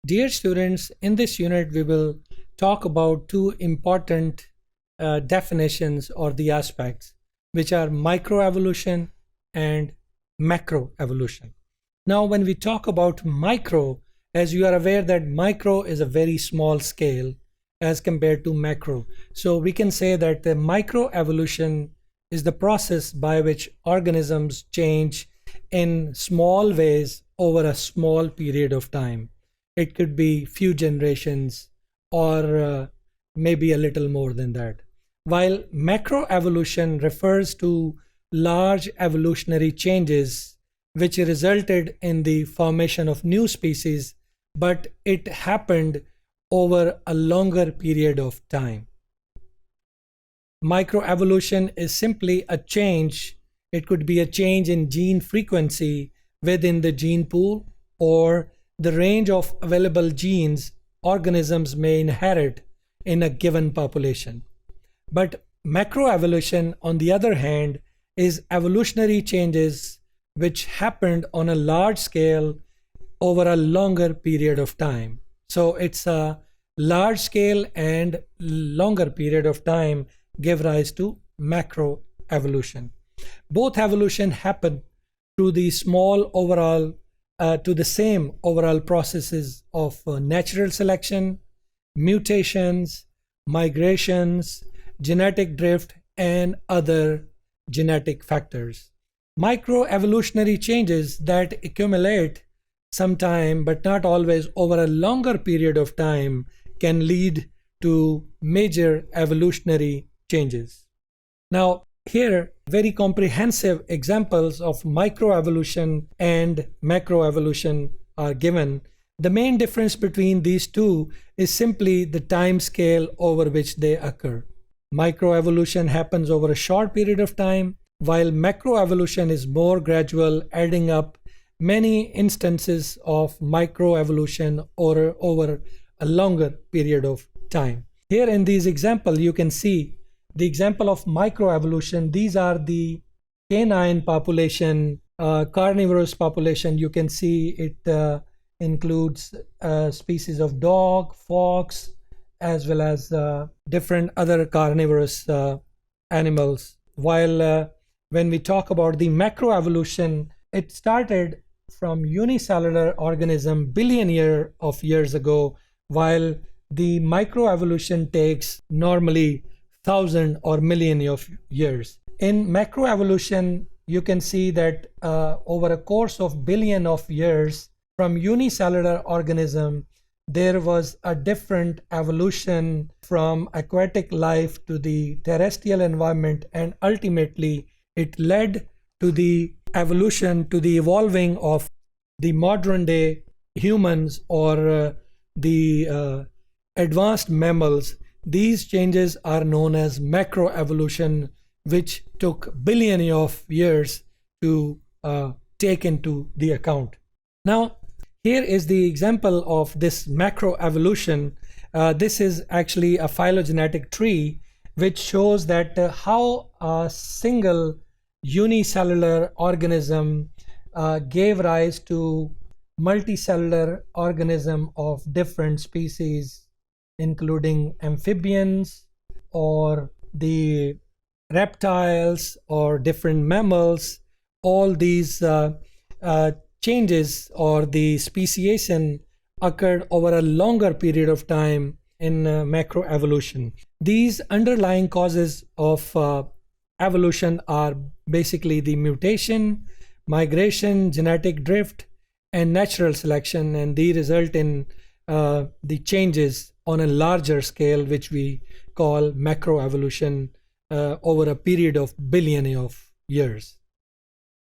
Dear students, in this unit we will talk about two important definitions or the aspects, which are microevolution and macroevolution. Now, when we talk about micro, as you are aware that micro is a very small scale as compared to macro. So we can say that the microevolution is the process by which organisms change in small ways over a small period of time. It could be few generations or maybe a little more than that. While macroevolution refers to large evolutionary changes which resulted in the formation of new species, but it happened over a longer period of time. Microevolution is simply a change. It could be a change in gene frequency within the gene pool or the range of available genes organisms may inherit in a given population. But macroevolution, on the other hand, is evolutionary changes which happened on a large scale over a longer period of time. So it's a large scale and longer period of time give rise to macroevolution. Both evolution happen to the small overall to the same overall processes of natural selection, mutations, migrations, genetic drift, and other genetic factors. Microevolutionary changes that accumulate sometime, but not always over a longer period of time, can lead to major evolutionary changes. Now, here, very comprehensive examples of microevolution and macroevolution are given. The main difference between these two is simply the time scale over which they occur. Microevolution happens over a short period of time, while macroevolution is more gradual, adding up many instances of microevolution over a longer period of time. Here in these examples, you can see the example of microevolution. These are the canine population, carnivorous population. You can see it includes species of dog, fox, as well as different other carnivorous animals. While when we talk about the macroevolution, it started from unicellular organism billion years ago, while the microevolution takes normally 1,000 or million of years. In macroevolution, you can see that over a course of billion of years, from unicellular organism, there was a different evolution from aquatic life to the terrestrial environment, and ultimately it led to the evolution, to the evolving of the modern day humans or the advanced mammals. These changes are known as macroevolution, which took billion of years to take into the account. Now, here is the example of this macroevolution. This is actually a phylogenetic tree, which shows that how a single unicellular organism gave rise to multicellular organism of different species, including amphibians or the reptiles or different mammals. All these changes or the speciation occurred over a longer period of time in macroevolution. These underlying causes of evolution are basically the mutation, migration, genetic drift, and natural selection, and they result in the changes on a larger scale, which we call macroevolution over a period of billion of years.